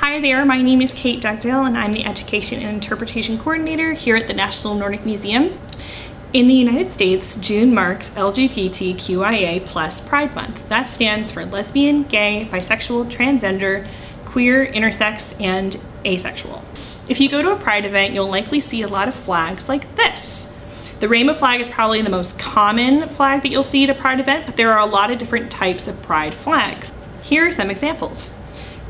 Hi there, my name is Kate Dugdale and I'm the Education and Interpretation Coordinator here at the National Nordic Museum. In the United States, June marks LGBTQIA Pride Month. That stands for lesbian, gay, bisexual, transgender, queer, intersex, and asexual. If you go to a Pride event, you'll likely see a lot of flags like this. The rainbow flag is probably the most common flag that you'll see at a Pride event, but there are a lot of different types of Pride flags. Here are some examples.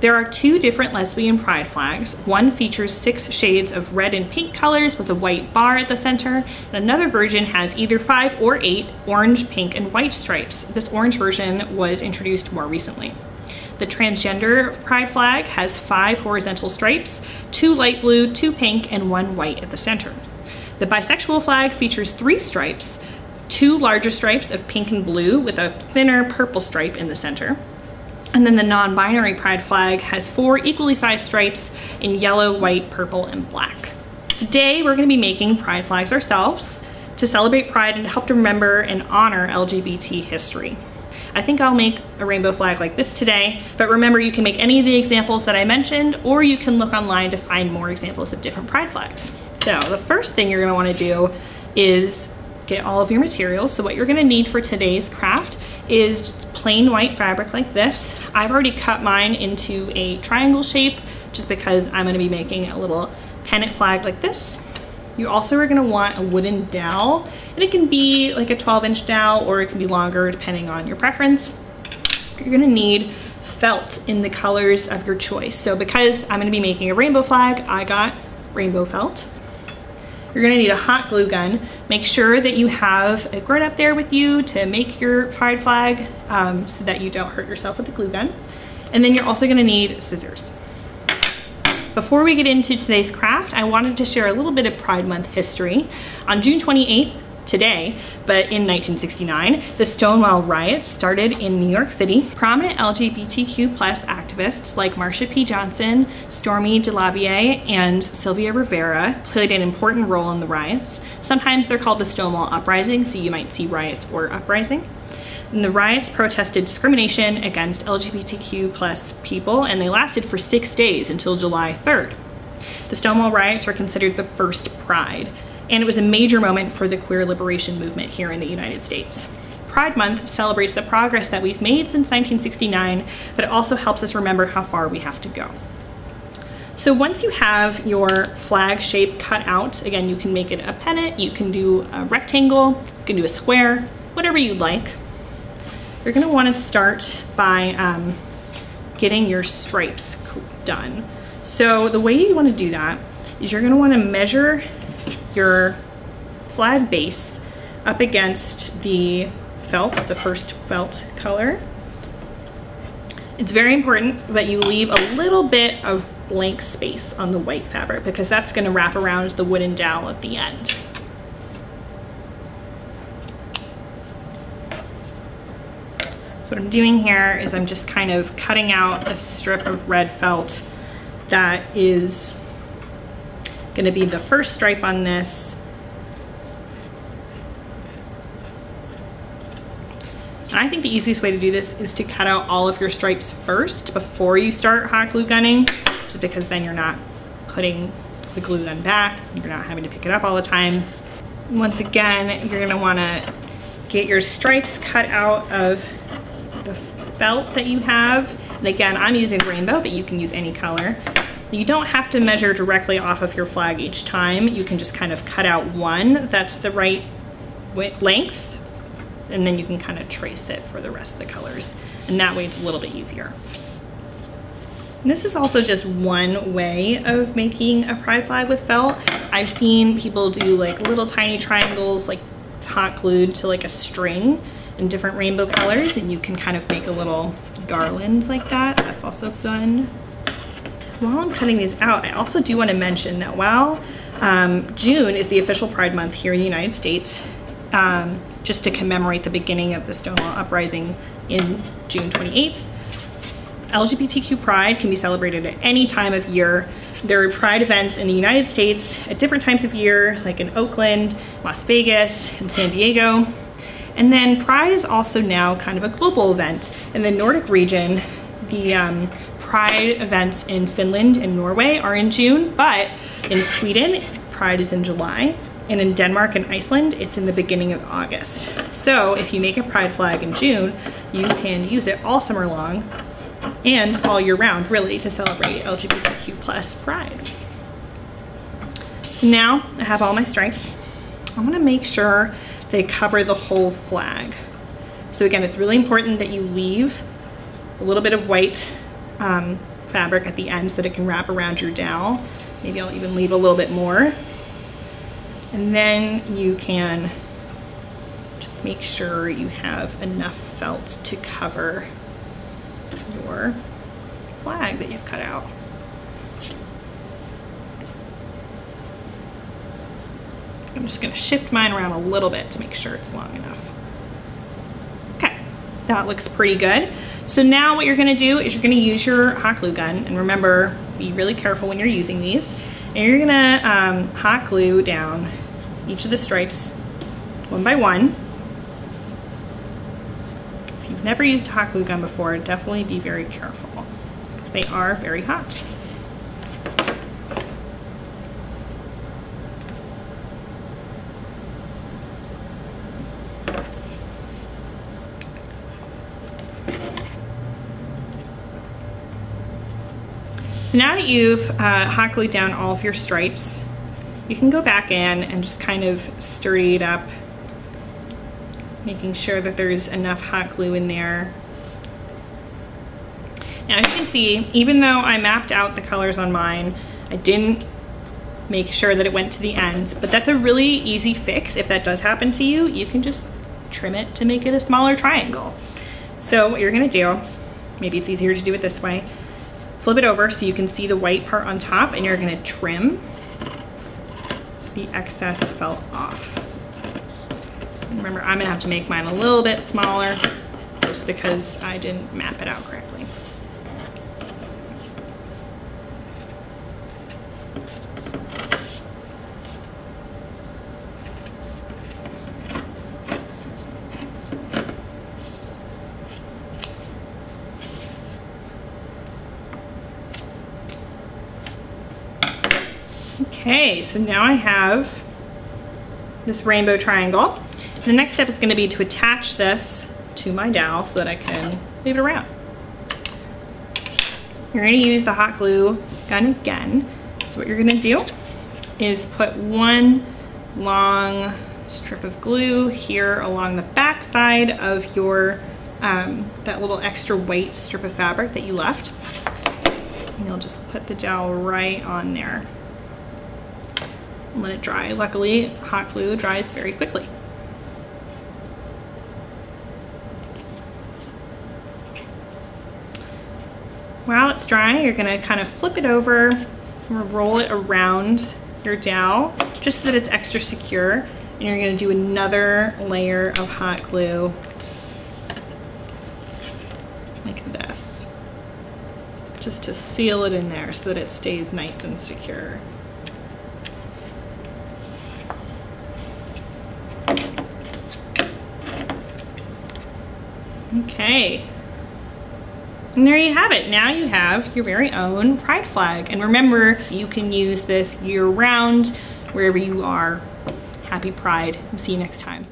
There are two different lesbian pride flags. One features 6 shades of red and pink colors with a white bar at the center, and another version has either 5 or 8 orange, pink, and white stripes. This orange version was introduced more recently. The transgender pride flag has 5 horizontal stripes, 2 light blue, 2 pink, and 1 white at the center. The bisexual flag features 3 stripes, 2 larger stripes of pink and blue with a thinner purple stripe in the center. And then the non-binary pride flag has 4 equally sized stripes in yellow, white, purple, and black. Today, we're gonna be making pride flags ourselves to celebrate Pride and to help to remember and honor LGBT history. I think I'll make a rainbow flag like this today, but remember you can make any of the examples that I mentioned, or you can look online to find more examples of different pride flags. So the first thing you're gonna wanna do is get all of your materials. So what you're gonna need for today's craft is plain white fabric like this. I've already cut mine into a triangle shape just because I'm gonna be making a little pennant flag like this. You also are gonna want a wooden dowel, and it can be like a 12-inch dowel or it can be longer depending on your preference. You're gonna need felt in the colors of your choice. So because I'm gonna be making a rainbow flag, I got rainbow felt. You're gonna need a hot glue gun. Make sure that you have a grown-up there with you to make your pride flag so that you don't hurt yourself with the glue gun. And then you're also gonna need scissors. Before we get into today's craft, I wanted to share a little bit of Pride Month history. On June 28th, today, but in 1969, the Stonewall Riots started in New York City. Prominent LGBTQ+ activists like Marsha P. Johnson, Stormy DeLavier, and Sylvia Rivera played an important role in the riots. Sometimes they're called the Stonewall Uprising, so you might see riots or uprising. And the riots protested discrimination against LGBTQ+ people, and they lasted for 6 days until July 3rd. The Stonewall Riots are considered the first Pride, and it was a major moment for the queer liberation movement here in the United States. Pride Month celebrates the progress that we've made since 1969, but it also helps us remember how far we have to go. So once you have your flag shape cut out, again, you can make it a pennant, you can do a rectangle, you can do a square, whatever you'd like. You're gonna wanna start by getting your stripes done. So the way you wanna do that is you're gonna wanna measure your flag base up against the felt, the first felt color. It's very important that you leave a little bit of blank space on the white fabric because that's going to wrap around the wooden dowel at the end. So what I'm doing here is I'm just kind of cutting out a strip of red felt that is going to be the first stripe on this. And I think the easiest way to do this is to cut out all of your stripes first before you start hot glue gunning, just because then you're not putting the glue gun back, you're not having to pick it up all the time. Once again, you're gonna wanna get your stripes cut out of the felt that you have. And again, I'm using rainbow, but you can use any color. You don't have to measure directly off of your flag each time. You can just kind of cut out one that's the right length, and then you can kind of trace it for the rest of the colors. And that way it's a little bit easier. And this is also just one way of making a pride flag with felt. I've seen people do like little tiny triangles, like hot glued to like a string in different rainbow colors, and you can kind of make a little garland like that. That's also fun. While I'm cutting these out, I also do want to mention that while June is the official Pride Month here in the United States, just to commemorate the beginning of the Stonewall Uprising in June 28th, LGBTQ Pride can be celebrated at any time of year. There are Pride events in the United States at different times of year, like in Oakland, Las Vegas, and San Diego. And then Pride is also now kind of a global event. In the Nordic region, the Pride events in Finland and Norway are in June, but in Sweden, Pride is in July. And in Denmark and Iceland, it's in the beginning of August. So if you make a pride flag in June, you can use it all summer long and all year round, really, to celebrate LGBTQ plus pride. So now I have all my stripes. I'm gonna make sure they cover the whole flag. So again, it's really important that you leave a little bit of white fabric at the end so that it can wrap around your dowel. Maybe I'll even leave a little bit more. And then you can just make sure you have enough felt to cover your flag that you've cut out. I'm just gonna shift mine around a little bit to make sure it's long enough. Okay, that looks pretty good. So now what you're gonna do is you're gonna use your hot glue gun, and remember, be really careful when you're using these. And you're gonna hot glue down each of the stripes one by one. If you've never used a hot glue gun before, definitely be very careful because they are very hot. So now that you've hot glued down all of your stripes, you can go back in and just kind of sturdy it up, making sure that there's enough hot glue in there. Now as you can see, even though I mapped out the colors on mine, I didn't make sure that it went to the end, but that's a really easy fix. If that does happen to you, you can just trim it to make it a smaller triangle. So what you're gonna do, maybe it's easier to do it this way, flip it over so you can see the white part on top, and you're gonna trim the excess felt off. And remember, I'm gonna have to make mine a little bit smaller just because I didn't map it out correctly. Okay, so now I have this rainbow triangle. The next step is going to be to attach this to my dowel so that I can move it around. You're going to use the hot glue gun again. So what you're going to do is put one long strip of glue here along the back side of your that little extra white strip of fabric that you left. And you'll just put the dowel right on there. And let it dry. Luckily, hot glue dries very quickly. While it's drying, you're gonna kind of flip it over or roll it around your dowel just so that it's extra secure. And you're gonna do another layer of hot glue like this, just to seal it in there so that it stays nice and secure. Okay, and there you have it. Now you have your very own pride flag. And remember, you can use this year round wherever you are. Happy Pride, and see you next time.